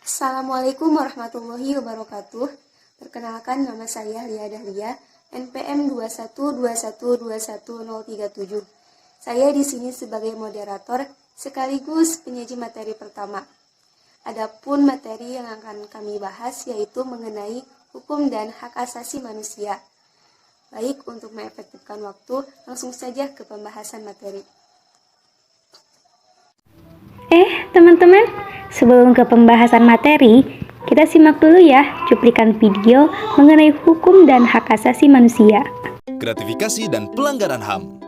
Assalamualaikum warahmatullahi wabarakatuh. Perkenalkan, nama saya Lia Dahlia, NPM 21212121037. Saya di sini sebagai moderator sekaligus penyaji materi pertama. Adapun materi yang akan kami bahas yaitu mengenai hukum dan hak asasi manusia. Baik, untuk mengefektifkan waktu, langsung saja ke pembahasan materi. Teman-teman, sebelum ke pembahasan materi, kita simak dulu ya cuplikan video mengenai hukum dan hak asasi manusia. Gratifikasi dan pelanggaran HAM.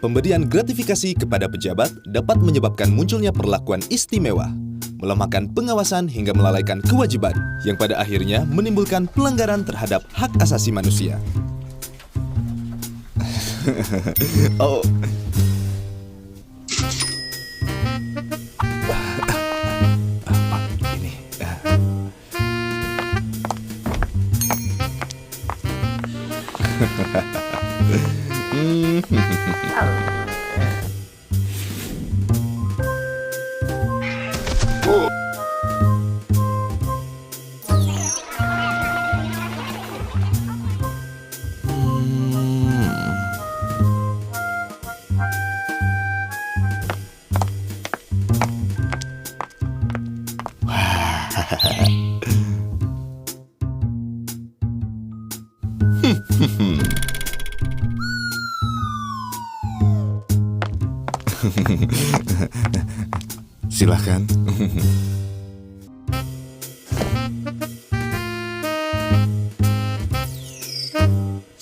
Pemberian gratifikasi kepada pejabat dapat menyebabkan munculnya perlakuan istimewa, melemahkan pengawasan hingga melalaikan kewajiban, yang pada akhirnya menimbulkan pelanggaran terhadap hak asasi manusia. Oh. Silahkan.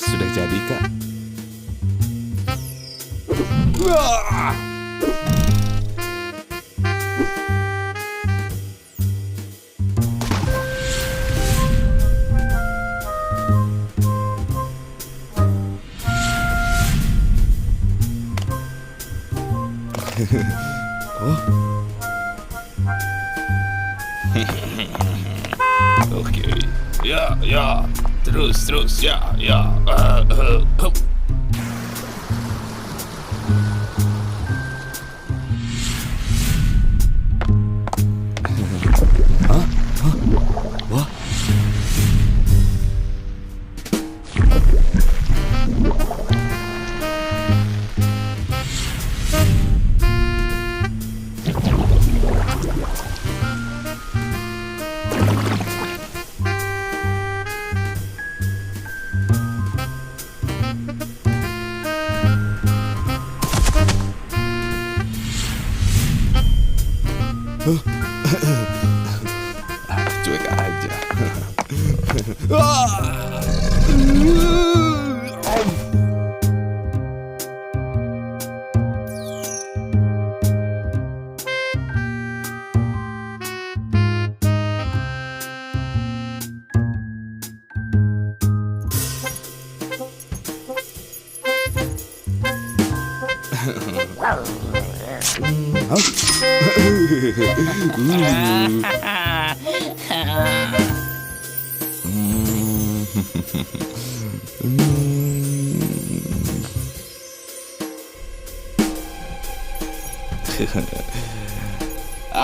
Sudah jadi, Kak? Oh. Oke. Ya. Terus. Ya. Wah. Cuek aja.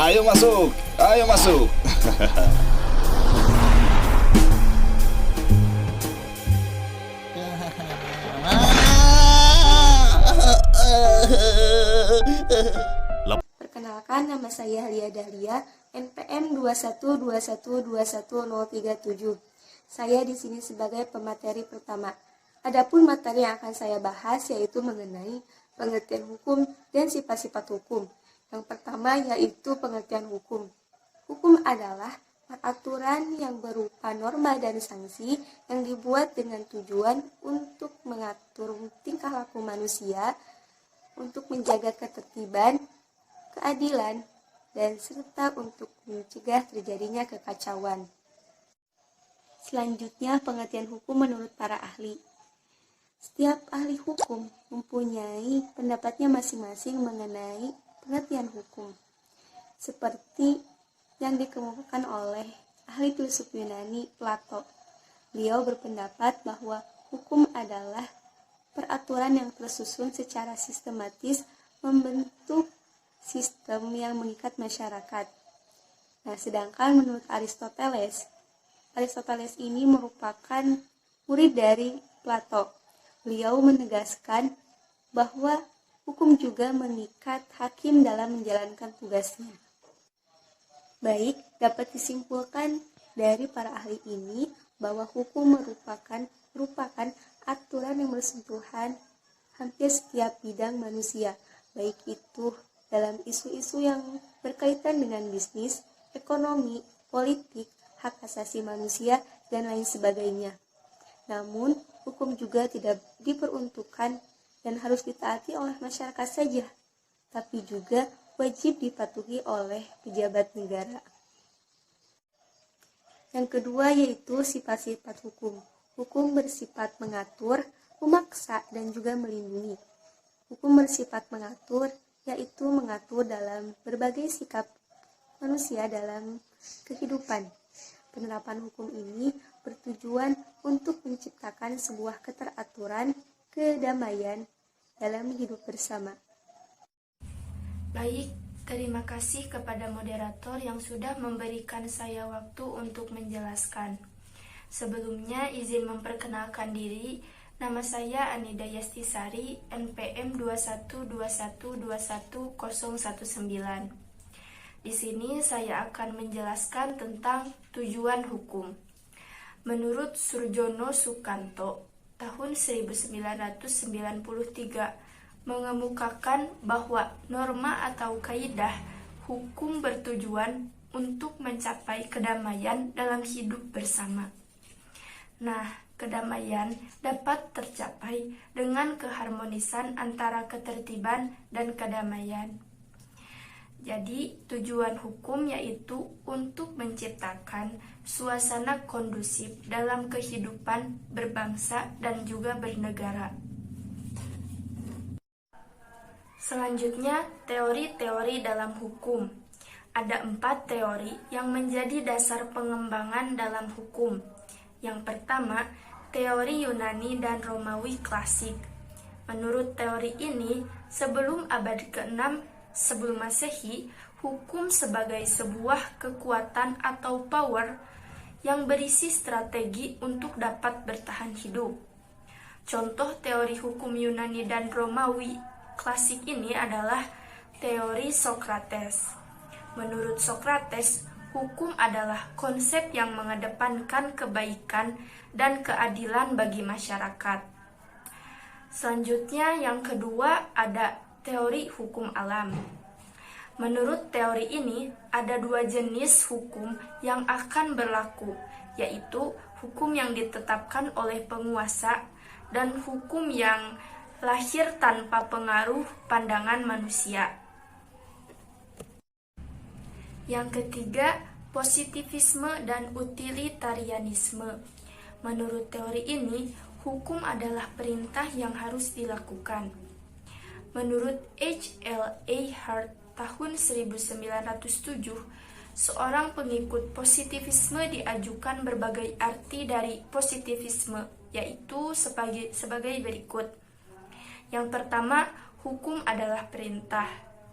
Ayo masuk. Perkenalkan, nama saya Lia Dahlia, NPM 212121037. Saya di sini sebagai pemateri pertama. Adapun materi yang akan saya bahas yaitu mengenai pengertian hukum dan sifat-sifat hukum. Yang pertama yaitu pengertian hukum. Hukum adalah peraturan yang berupa norma dan sanksi yang dibuat dengan tujuan untuk mengatur tingkah laku manusia, untuk menjaga ketertiban, keadilan, dan serta untuk mencegah terjadinya kekacauan. Selanjutnya, pengertian hukum menurut para ahli. Setiap ahli hukum mempunyai pendapatnya masing-masing mengenai pengertian hukum, seperti yang dikemukakan oleh ahli filsuf Yunani Plato. Beliau berpendapat bahwa hukum adalah peraturan yang tersusun secara sistematis membentuk sistem yang mengikat masyarakat. Nah, sedangkan menurut Aristoteles ini merupakan murid dari Plato. Beliau menegaskan bahwa hukum juga mengikat hakim dalam menjalankan tugasnya. Baik, dapat disimpulkan dari para ahli ini bahwa hukum merupakan aturan yang bersentuhan hampir setiap bidang manusia, baik itu dalam isu-isu yang berkaitan dengan bisnis, ekonomi, politik, hak asasi manusia, dan lain sebagainya. Namun, hukum juga tidak diperuntukkan dan harus ditaati oleh masyarakat saja, tapi juga wajib dipatuhi oleh pejabat negara. Yang kedua yaitu sifat-sifat hukum. Hukum bersifat mengatur, memaksa, dan juga melindungi. Hukum bersifat mengatur, yaitu mengatur dalam berbagai sikap manusia dalam kehidupan. Penerapan hukum ini bertujuan untuk menciptakan sebuah keteraturan, kedamaian dalam hidup bersama. Baik, terima kasih kepada moderator yang sudah memberikan saya waktu untuk menjelaskan. Sebelumnya izin memperkenalkan diri, nama saya Anida Yastisari, NPM 2121211019. Di sini saya akan menjelaskan tentang tujuan hukum. Menurut Surjono Sukanto, tahun 1993, mengemukakan bahwa norma atau kaidah hukum bertujuan untuk mencapai kedamaian dalam hidup bersama. Nah, kedamaian dapat tercapai dengan keharmonisan antara ketertiban dan kedamaian. Jadi, tujuan hukum yaitu untuk menciptakan suasana kondusif dalam kehidupan berbangsa dan juga bernegara. Selanjutnya, teori-teori dalam hukum. Ada 4 teori yang menjadi dasar pengembangan dalam hukum. Yang pertama, teori Yunani dan Romawi klasik. Menurut teori ini, sebelum abad ke-6 sebelum Masehi, hukum sebagai sebuah kekuatan atau power yang berisi strategi untuk dapat bertahan hidup. Contoh teori hukum Yunani dan Romawi klasik ini adalah teori Sokrates. Menurut Sokrates, hukum adalah konsep yang mengedepankan kebaikan dan keadilan bagi masyarakat. Selanjutnya yang kedua ada teori hukum alam. Menurut teori ini ada 2 jenis hukum yang akan berlaku, yaitu hukum yang ditetapkan oleh penguasa dan hukum yang lahir tanpa pengaruh pandangan manusia. Yang ketiga, positivisme dan utilitarianisme. Menurut teori ini, hukum adalah perintah yang harus dilakukan. Menurut H.L.A. Hart tahun 1907, seorang pengikut positivisme diajukan berbagai arti dari positivisme, yaitu sebagai berikut. Yang pertama, hukum adalah perintah.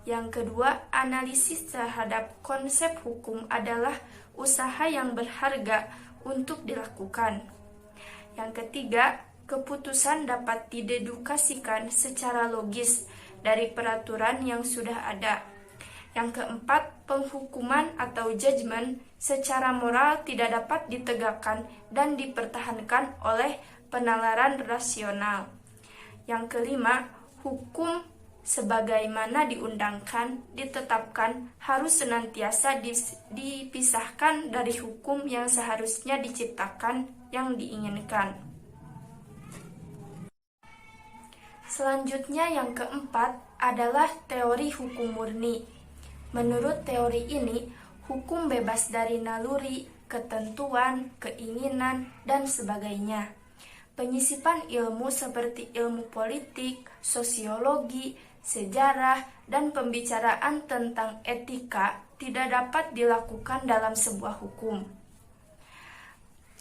Yang kedua, analisis terhadap konsep hukum adalah usaha yang berharga untuk dilakukan. Yang ketiga, keputusan dapat didedukasikan secara logis dari peraturan yang sudah ada. Yang keempat, penghukuman atau judgment secara moral tidak dapat ditegakkan dan dipertahankan oleh penalaran rasional. Yang kelima, hukum sebagaimana diundangkan, ditetapkan, harus senantiasa dipisahkan dari hukum yang seharusnya diciptakan yang diinginkan. Selanjutnya yang keempat adalah teori hukum murni. Menurut teori ini, hukum bebas dari naluri, ketentuan, keinginan, dan sebagainya. Penyisipan ilmu seperti ilmu politik, sosiologi, sejarah, dan pembicaraan tentang etika tidak dapat dilakukan dalam sebuah hukum.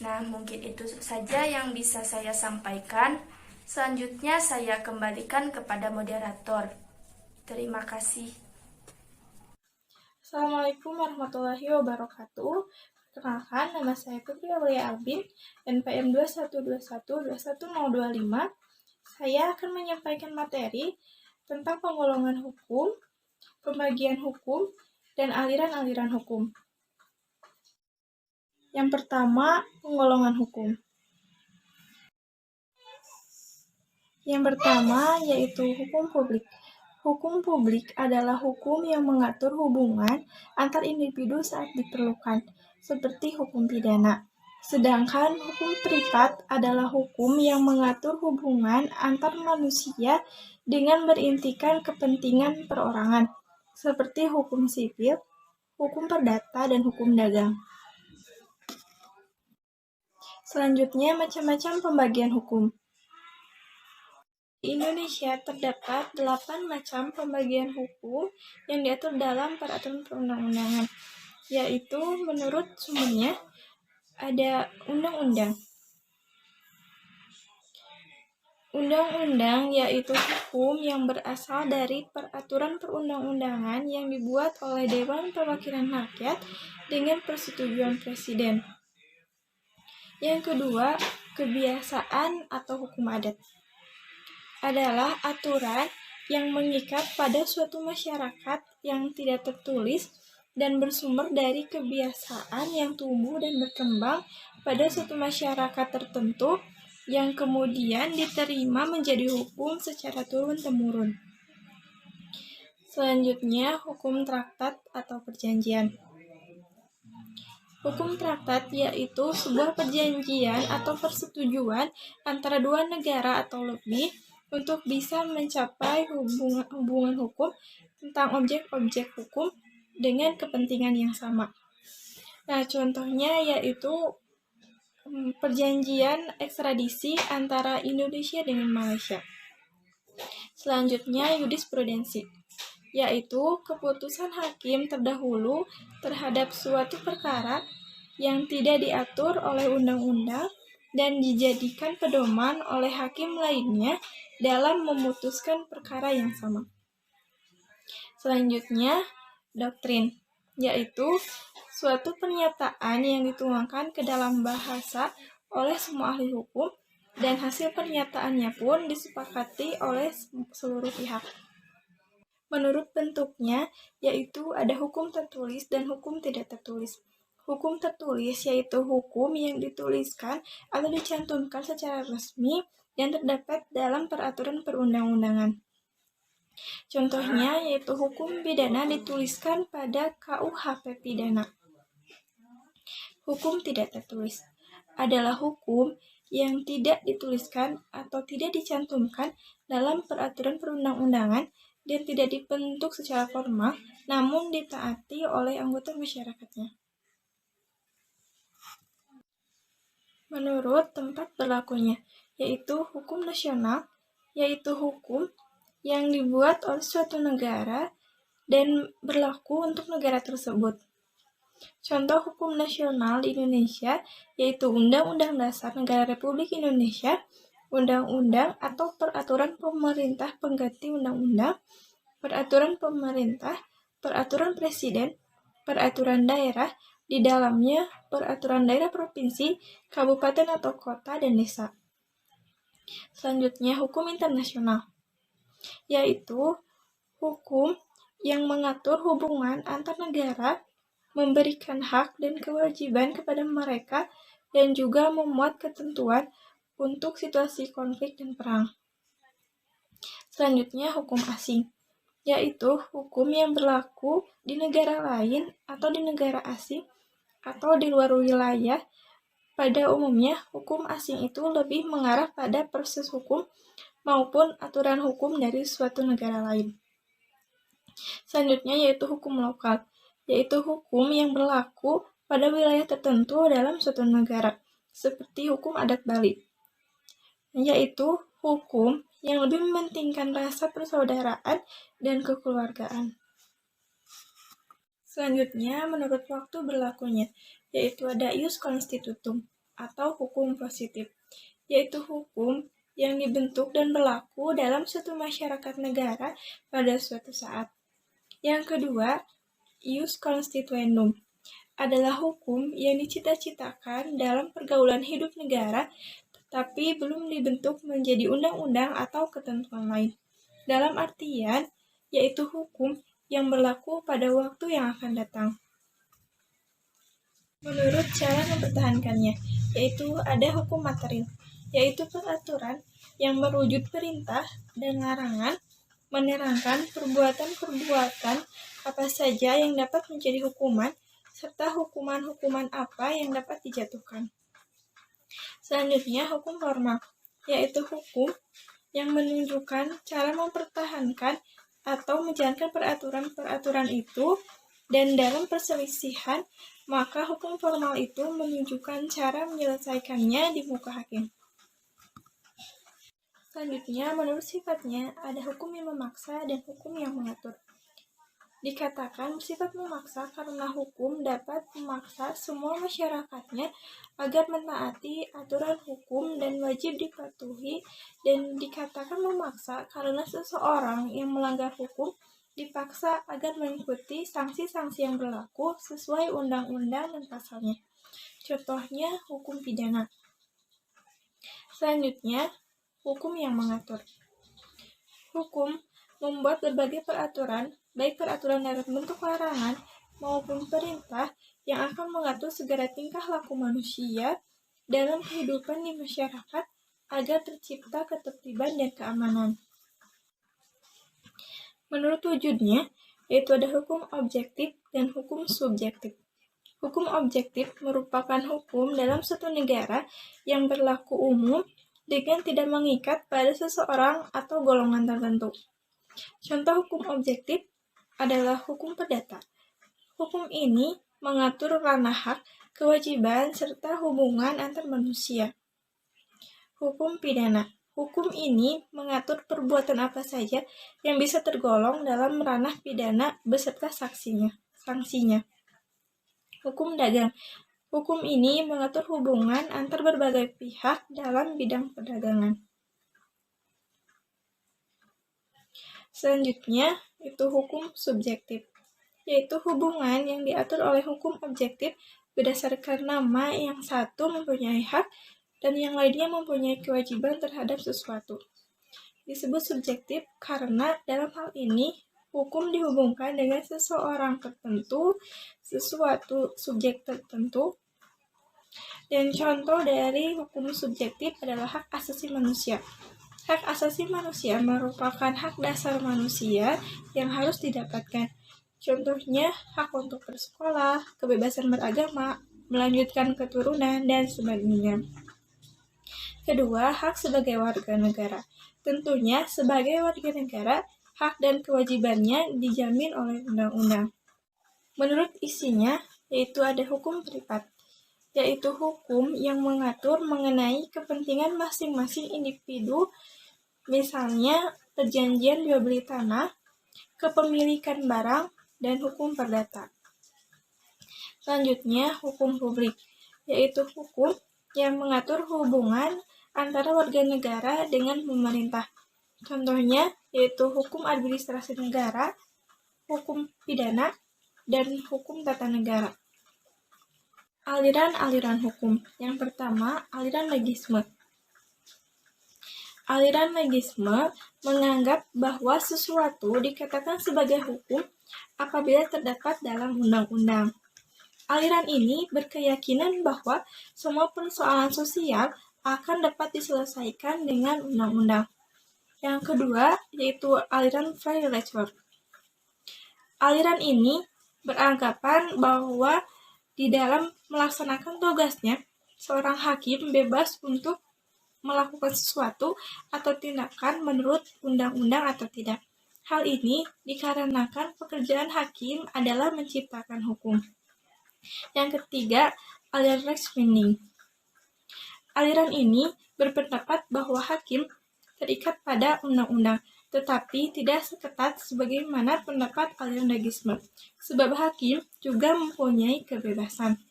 Nah, mungkin itu saja yang bisa saya sampaikan. Selanjutnya saya kembalikan kepada moderator. Terima kasih. Assalamualaikum warahmatullahi wabarakatuh. Perkenalkan, nama saya Putri Aulia Albin, NPM 21212125. Saya akan menyampaikan materi tentang penggolongan hukum, pembagian hukum, dan aliran-aliran hukum. Yang pertama, penggolongan hukum. Yang pertama yaitu hukum publik. Hukum publik adalah hukum yang mengatur hubungan antar individu saat diperlukan, seperti hukum pidana. Sedangkan hukum privat adalah hukum yang mengatur hubungan antar manusia dengan berintikan kepentingan perorangan, seperti hukum sipil, hukum perdata, dan hukum dagang. Selanjutnya, macam-macam pembagian hukum. Di Indonesia terdapat 8 macam pembagian hukum yang diatur dalam peraturan perundang-undangan, yaitu menurut sumbernya ada undang-undang. Undang-undang yaitu hukum yang berasal dari peraturan perundang-undangan yang dibuat oleh Dewan Perwakilan Rakyat dengan persetujuan Presiden. Yang kedua, kebiasaan atau hukum adat adalah aturan yang mengikat pada suatu masyarakat yang tidak tertulis dan bersumber dari kebiasaan yang tumbuh dan berkembang pada suatu masyarakat tertentu yang kemudian diterima menjadi hukum secara turun-temurun. Selanjutnya, hukum traktat atau perjanjian. Hukum traktat yaitu sebuah perjanjian atau persetujuan antara dua negara atau lebih untuk bisa mencapai hubungan hukum tentang objek-objek hukum dengan kepentingan yang sama. Nah, contohnya yaitu perjanjian ekstradisi antara Indonesia dengan Malaysia. Selanjutnya, jurisprudensi, yaitu keputusan hakim terdahulu terhadap suatu perkara yang tidak diatur oleh undang-undang dan dijadikan pedoman oleh hakim lainnya dalam memutuskan perkara yang sama. Selanjutnya, doktrin, yaitu suatu pernyataan yang dituangkan ke dalam bahasa oleh semua ahli hukum dan hasil pernyataannya pun disepakati oleh seluruh pihak. Menurut bentuknya, yaitu ada hukum tertulis dan hukum tidak tertulis. Hukum tertulis yaitu hukum yang dituliskan atau dicantumkan secara resmi yang terdapat dalam peraturan perundang-undangan. Contohnya yaitu hukum pidana dituliskan pada KUHP pidana. Hukum tidak tertulis adalah hukum yang tidak dituliskan atau tidak dicantumkan dalam peraturan perundang-undangan dan tidak dibentuk secara formal, namun ditaati oleh anggota masyarakatnya. Menurut tempat berlakunya, yaitu hukum nasional, yaitu hukum yang dibuat oleh suatu negara dan berlaku untuk negara tersebut. Contoh hukum nasional di Indonesia yaitu Undang-Undang Dasar Negara Republik Indonesia, Undang-Undang atau Peraturan Pemerintah Pengganti Undang-Undang, Peraturan Pemerintah, Peraturan Presiden, Peraturan Daerah, di dalamnya peraturan daerah provinsi, kabupaten atau kota, dan desa. Selanjutnya, hukum internasional, yaitu hukum yang mengatur hubungan antar negara, memberikan hak dan kewajiban kepada mereka, dan juga memuat ketentuan untuk situasi konflik dan perang. Selanjutnya, hukum asing, yaitu hukum yang berlaku di negara lain atau di negara asing atau di luar wilayah. Pada umumnya, hukum asing itu lebih mengarah pada proses hukum maupun aturan hukum dari suatu negara lain. Selanjutnya yaitu hukum lokal, yaitu hukum yang berlaku pada wilayah tertentu dalam suatu negara, seperti hukum adat Bali, yaitu hukum yang lebih mementingkan rasa persaudaraan dan kekeluargaan. Selanjutnya, menurut waktu berlakunya, yaitu ada ius constitutum atau hukum positif, yaitu hukum yang dibentuk dan berlaku dalam suatu masyarakat negara pada suatu saat. Yang kedua, ius constituendum, adalah hukum yang dicita-citakan dalam pergaulan hidup negara, tetapi belum dibentuk menjadi undang-undang atau ketentuan lain. Dalam artian, yaitu hukum yang berlaku pada waktu yang akan datang. Menurut cara mempertahankannya, yaitu ada hukum material, yaitu peraturan yang berwujud perintah dan larangan menerangkan perbuatan-perbuatan apa saja yang dapat menjadi hukuman, serta hukuman-hukuman apa yang dapat dijatuhkan. Selanjutnya, hukum formal, yaitu hukum yang menunjukkan cara mempertahankan atau menjalankan peraturan-peraturan itu, dan dalam perselisihan, maka hukum formal itu menunjukkan cara menyelesaikannya di muka hakim. Selanjutnya, menurut sifatnya, ada hukum yang memaksa dan hukum yang mengatur. Dikatakan bersifat memaksa karena hukum dapat memaksa semua masyarakatnya agar mentaati aturan hukum dan wajib dipatuhi, dan dikatakan memaksa karena seseorang yang melanggar hukum dipaksa agar mengikuti sanksi-sanksi yang berlaku sesuai undang-undang dan pasalnya. Contohnya, hukum pidana. Selanjutnya, hukum yang mengatur. Hukum membuat berbagai peraturan, baik peraturan dalam bentuk larangan maupun perintah yang akan mengatur segala tingkah laku manusia dalam kehidupan di masyarakat agar tercipta ketertiban dan keamanan. Menurut wujudnya, yaitu ada hukum objektif dan hukum subjektif. Hukum objektif merupakan hukum dalam suatu negara yang berlaku umum dengan tidak mengikat pada seseorang atau golongan tertentu. Contoh hukum objektif adalah hukum perdata. Hukum ini mengatur ranah hak, kewajiban, serta hubungan antar manusia. Hukum pidana. Hukum ini mengatur perbuatan apa saja yang bisa tergolong dalam ranah pidana beserta sanksinya. Hukum dagang. Hukum ini mengatur hubungan antar berbagai pihak dalam bidang perdagangan. Selanjutnya, itu hukum subjektif, yaitu hubungan yang diatur oleh hukum objektif berdasarkan nama yang satu mempunyai hak dan yang lainnya mempunyai kewajiban terhadap sesuatu. Disebut subjektif karena dalam hal ini hukum dihubungkan dengan seseorang tertentu, sesuatu subjek tertentu, dan contoh dari hukum subjektif adalah hak asasi manusia. Hak asasi manusia merupakan hak dasar manusia yang harus didapatkan. Contohnya, hak untuk bersekolah, kebebasan beragama, melanjutkan keturunan, dan sebagainya. Kedua, hak sebagai warga negara. Tentunya, sebagai warga negara, hak dan kewajibannya dijamin oleh undang-undang. Menurut isinya, yaitu ada hukum privat, yaitu hukum yang mengatur mengenai kepentingan masing-masing individu, misalnya perjanjian jual beli tanah, kepemilikan barang, dan hukum perdata. Selanjutnya, hukum publik, yaitu hukum yang mengatur hubungan antara warga negara dengan pemerintah. Contohnya, yaitu hukum administrasi negara, hukum pidana, dan hukum tata negara. Aliran-aliran hukum. Yang pertama, aliran legisme. Aliran legisme menganggap bahwa sesuatu dikatakan sebagai hukum apabila terdapat dalam undang-undang. Aliran ini berkeyakinan bahwa semua persoalan sosial akan dapat diselesaikan dengan undang-undang. Yang kedua, yaitu aliran Freirechtswork. Aliran ini beranggapan bahwa di dalam melaksanakan tugasnya, seorang hakim bebas untuk melakukan sesuatu atau tindakan menurut undang-undang atau tidak. Hal ini dikarenakan pekerjaan hakim adalah menciptakan hukum. Yang ketiga, aliran Rechtsbinding. Aliran ini berpendapat bahwa hakim terikat pada undang-undang, tetapi tidak seketat sebagaimana pendapat aliran legisme, sebab hakim juga mempunyai kebebasan.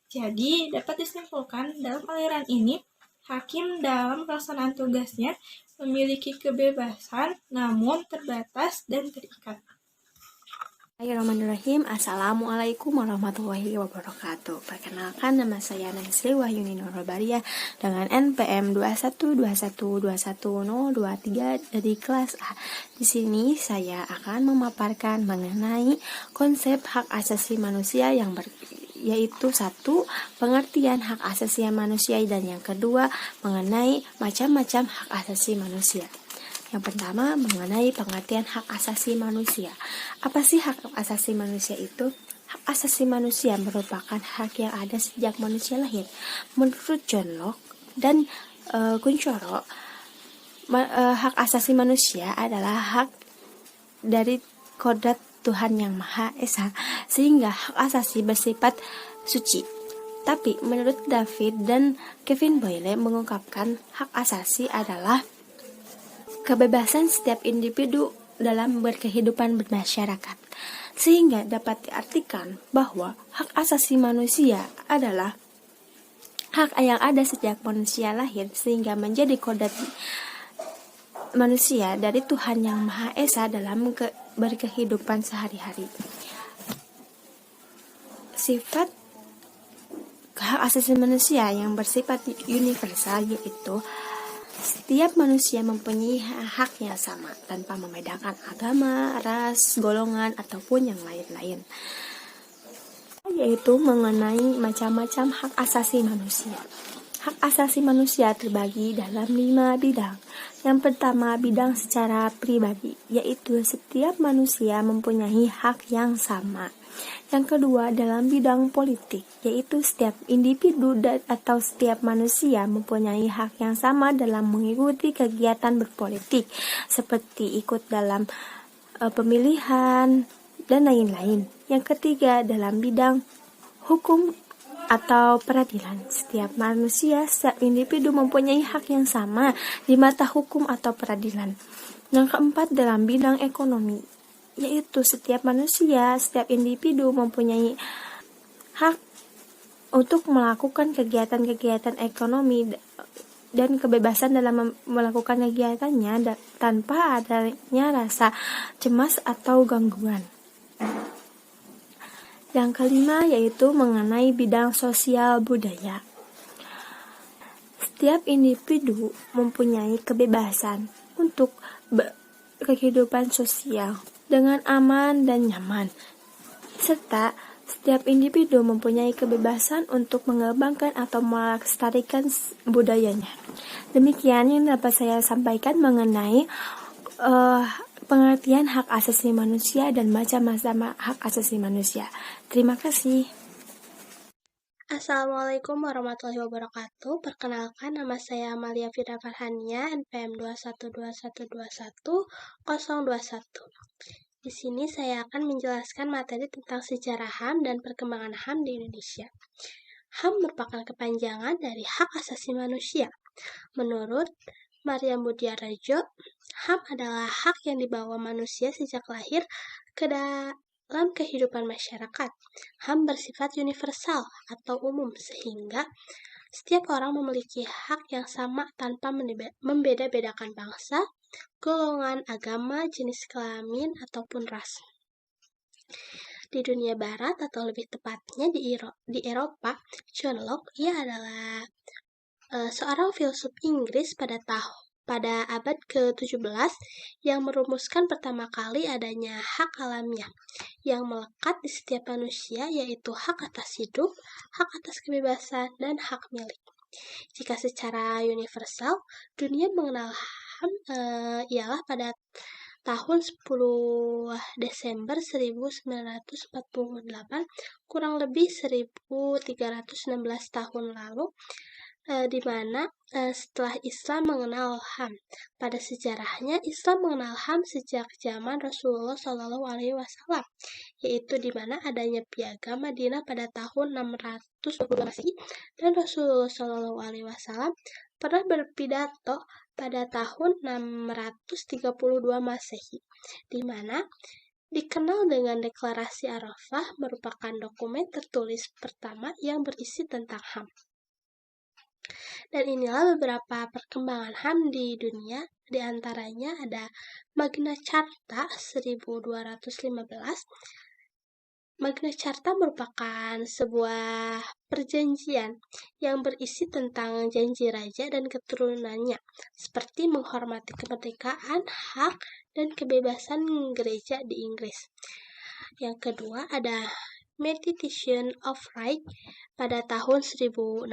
Jadi, dapat disimpulkan dalam aliran ini, hakim dalam pelaksanaan tugasnya memiliki kebebasan namun terbatas dan terikat. Bismillahirrahmanirrahim. Assalamualaikum warahmatullahi wabarakatuh. Perkenalkan, nama saya Naisri Wahyuni Nurobariah dengan NPM 2121210123 dari kelas A. Di sini saya akan memaparkan mengenai konsep hak asasi manusia yaitu satu, pengertian hak asasi manusia, dan yang kedua mengenai macam-macam hak asasi manusia. Yang pertama, mengenai pengertian hak asasi manusia. Apa sih hak asasi manusia itu? Hak asasi manusia merupakan hak yang ada sejak manusia lahir. Menurut John Locke dan Kuncoro, hak asasi manusia adalah hak dari kodrat Tuhan Yang Maha Esa, sehingga hak asasi bersifat suci. Tapi menurut David dan Kevin Boyle mengungkapkan hak asasi adalah kebebasan setiap individu dalam berkehidupan bermasyarakat, sehingga dapat diartikan bahwa hak asasi manusia adalah hak yang ada sejak manusia lahir sehingga menjadi kodrat manusia dari Tuhan Yang Maha Esa dalam berkehidupan sehari-hari. Sifat hak asasi manusia yang bersifat universal yaitu setiap manusia mempunyai hak yang sama tanpa membedakan agama, ras, golongan, ataupun yang lain-lain. Yaitu mengenai macam-macam hak asasi manusia. Hak asasi manusia terbagi dalam 5 bidang. Yang pertama, bidang secara pribadi, yaitu setiap manusia mempunyai hak yang sama. Yang kedua, dalam bidang politik, yaitu setiap individu atau setiap manusia mempunyai hak yang sama dalam mengikuti kegiatan berpolitik, seperti ikut dalam pemilihan, dan lain-lain. Yang ketiga, dalam bidang hukum atau peradilan, setiap manusia, setiap individu mempunyai hak yang sama di mata hukum atau peradilan. Yang keempat, dalam bidang ekonomi, yaitu setiap manusia, setiap individu mempunyai hak untuk melakukan kegiatan-kegiatan ekonomi dan kebebasan dalam melakukan kegiatannya tanpa adanya rasa cemas atau gangguan. Yang kelima, yaitu mengenai bidang sosial budaya. Setiap individu mempunyai kebebasan untuk kehidupan sosial dengan aman dan nyaman, serta setiap individu mempunyai kebebasan untuk mengembangkan atau melestarikan budayanya. Demikian yang dapat saya sampaikan mengenai pengertian hak asasi manusia dan macam-macam hak asasi manusia. Terima kasih. Assalamualaikum warahmatullahi wabarakatuh. Perkenalkan, nama saya Amalia Fira Farhania, NPM 2121210121. Di sini saya akan menjelaskan materi tentang sejarah HAM dan perkembangan HAM di Indonesia. HAM merupakan kepanjangan dari Hak Asasi Manusia. Menurut Maryam Budiarjo, HAM adalah hak yang dibawa manusia sejak lahir ke dalam kehidupan masyarakat. HAM bersifat universal atau umum, sehingga setiap orang memiliki hak yang sama tanpa membeda-bedakan bangsa, golongan, agama, jenis kelamin, ataupun ras. Di dunia barat, atau lebih tepatnya di Eropa, John Locke, ia adalah seorang filsuf Inggris pada abad ke-17 yang merumuskan pertama kali adanya hak alamiah yang melekat di setiap manusia, yaitu hak atas hidup, hak atas kebebasan, dan hak milik. Jika secara universal, dunia mengenal HAM ialah pada tahun 10 Desember 1948, kurang lebih 1316 tahun lalu, di mana setelah Islam mengenal HAM. Pada sejarahnya, Islam mengenal HAM sejak zaman Rasulullah SAW, yaitu di mana adanya Piagam Madinah pada tahun 622 Masehi, dan Rasulullah SAW pernah berpidato pada tahun 632 Masehi, di mana dikenal dengan Deklarasi Arafah, merupakan dokumen tertulis pertama yang berisi tentang HAM. Dan inilah beberapa perkembangan HAM di dunia. Di antaranya ada Magna Carta 1215 Magna Carta merupakan sebuah perjanjian yang berisi tentang janji raja dan keturunannya, seperti menghormati kemerdekaan, hak, dan kebebasan gereja di Inggris. Yang kedua ada Mediation of Right pada tahun 1628.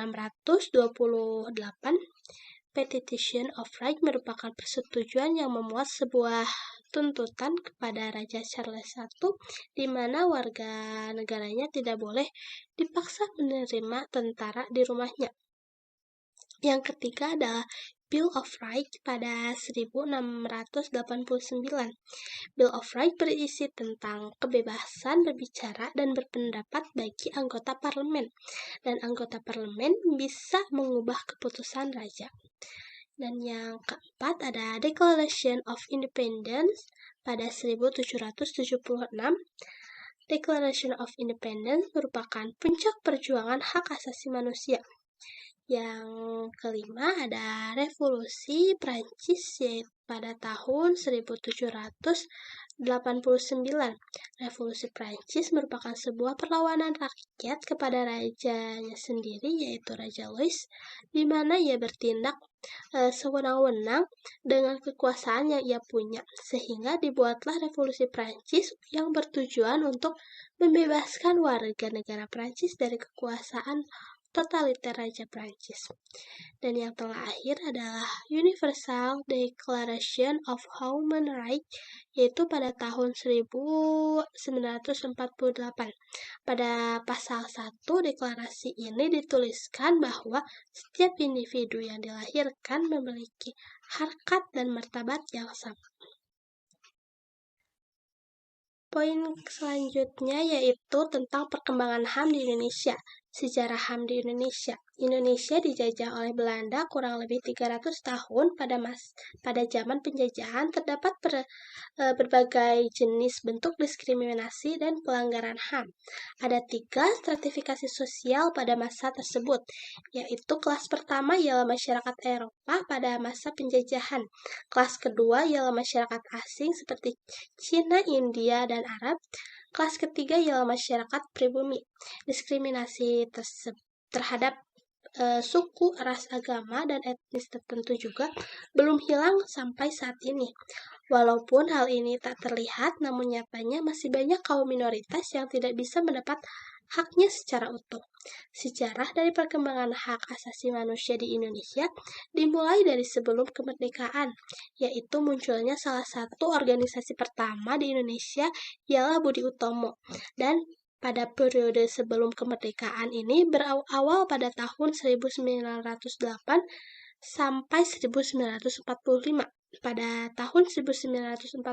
Petition of Right merupakan persetujuan yang memuat sebuah tuntutan kepada Raja Charles I, di mana warga negaranya tidak boleh dipaksa menerima tentara di rumahnya. Yang ketiga adalah Bill of Rights pada 1689. Bill of Rights berisi tentang kebebasan berbicara dan berpendapat bagi anggota parlemen, dan anggota parlemen bisa mengubah keputusan raja. Dan yang keempat ada Declaration of Independence pada 1776. Declaration of Independence merupakan puncak perjuangan hak asasi manusia. Yang kelima ada Revolusi Prancis yaitu pada tahun 1789. Revolusi Prancis merupakan sebuah perlawanan rakyat kepada rajanya sendiri, yaitu Raja Louis, di mana ia bertindak sewenang-wenang dengan kekuasaan yang ia punya, sehingga dibuatlah Revolusi Prancis yang bertujuan untuk membebaskan warga negara Prancis dari kekuasaan totaliter Raja Prancis. Dan yang terakhir adalah Universal Declaration of Human Rights, yaitu pada tahun 1948. Pada pasal 1 deklarasi ini dituliskan bahwa setiap individu yang dilahirkan memiliki harkat dan martabat yang sama. Poin selanjutnya yaitu tentang perkembangan HAM di Indonesia. Sejarah HAM di Indonesia. Indonesia dijajah oleh Belanda kurang lebih 300 tahun. Pada zaman penjajahan terdapat berbagai jenis bentuk diskriminasi dan pelanggaran HAM. Ada 3 stratifikasi sosial pada masa tersebut, yaitu kelas pertama ialah masyarakat Eropa pada masa penjajahan. Kelas kedua ialah masyarakat asing seperti Cina, India, dan Arab. Kelas ketiga ialah masyarakat pribumi. Diskriminasi terhadap suku, ras, agama, dan etnis tertentu juga belum hilang sampai saat ini. Walaupun hal ini tak terlihat, namun nyatanya masih banyak kaum minoritas yang tidak bisa mendapat haknya secara utuh. Sejarah dari perkembangan hak asasi manusia di Indonesia dimulai dari sebelum kemerdekaan, yaitu munculnya salah satu organisasi pertama di Indonesia ialah Budi Utomo. Dan pada periode sebelum kemerdekaan ini berawal pada tahun 1908 sampai 1945. Pada tahun 1945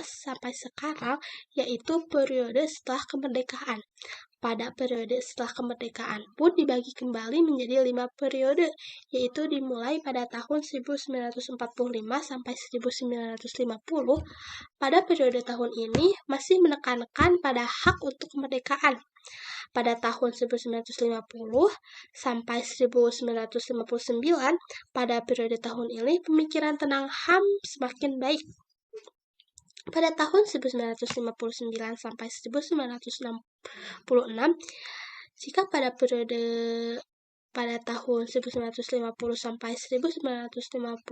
sampai sekarang, yaitu periode setelah kemerdekaan. Pada periode setelah kemerdekaan pun dibagi kembali menjadi 5 periode, yaitu dimulai pada tahun 1945 sampai 1950. Pada periode tahun ini masih menekankan pada hak untuk kemerdekaan. Pada tahun 1950 sampai 1959, pada periode tahun ini pemikiran tentang HAM semakin baik. Pada tahun 1959 sampai 1966, jika pada tahun 1950 sampai 1959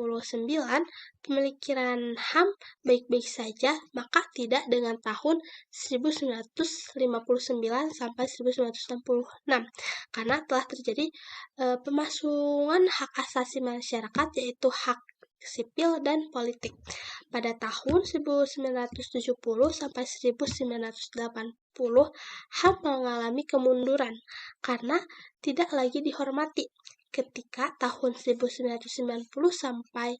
pemikiran HAM baik-baik saja, maka tidak dengan tahun 1959 sampai 1966, karena telah terjadi pemasungan hak asasi masyarakat, yaitu hak sipil dan politik. Pada tahun 1970 sampai 1980, HAM mengalami kemunduran karena tidak lagi dihormati. Ketika tahun 1990 sampai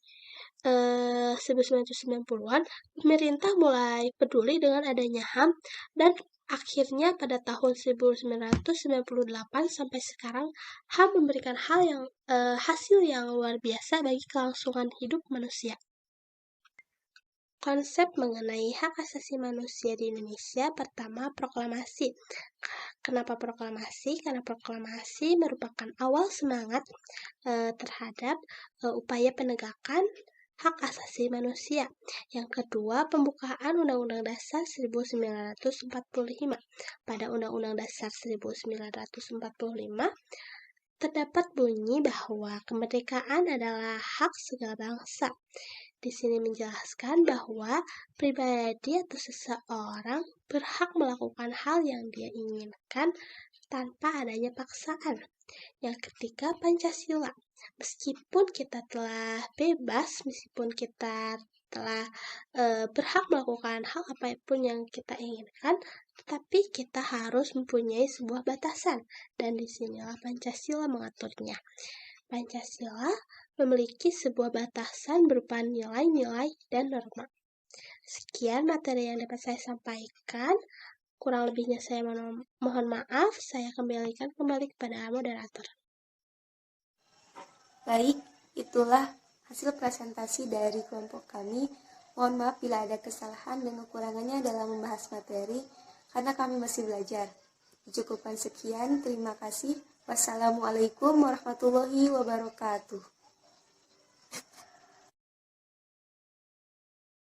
1990-an, pemerintah mulai peduli dengan adanya HAM, dan akhirnya pada tahun 1998 sampai sekarang HAM memberikan hasil yang luar biasa bagi kelangsungan hidup manusia. Konsep mengenai hak asasi manusia di Indonesia. Pertama, proklamasi. Kenapa proklamasi? Karena proklamasi merupakan awal semangat terhadap upaya penegakan hak asasi manusia. Yang kedua, pembukaan Undang-Undang Dasar 1945. Pada Undang-Undang Dasar 1945, terdapat bunyi bahwa kemerdekaan adalah hak segala bangsa. Di sini menjelaskan bahwa pribadi atau seseorang berhak melakukan hal yang dia inginkan tanpa adanya paksaan. Yang ketiga, Pancasila. Meskipun kita telah bebas, meskipun kita telah berhak melakukan hal apapun yang kita inginkan, tetapi kita harus mempunyai sebuah batasan, dan disinilah Pancasila mengaturnya. Pancasila memiliki sebuah batasan berupa nilai-nilai dan norma. Sekian materi yang dapat saya sampaikan. Kurang lebihnya saya mohon maaf. Saya kembalikan kembali kepada moderator. Baik, itulah hasil presentasi dari kelompok kami. Mohon maaf bila ada kesalahan dan kekurangannya dalam membahas materi, karena kami masih belajar. Cukupkan sekian, terima kasih. Wassalamualaikum warahmatullahi wabarakatuh.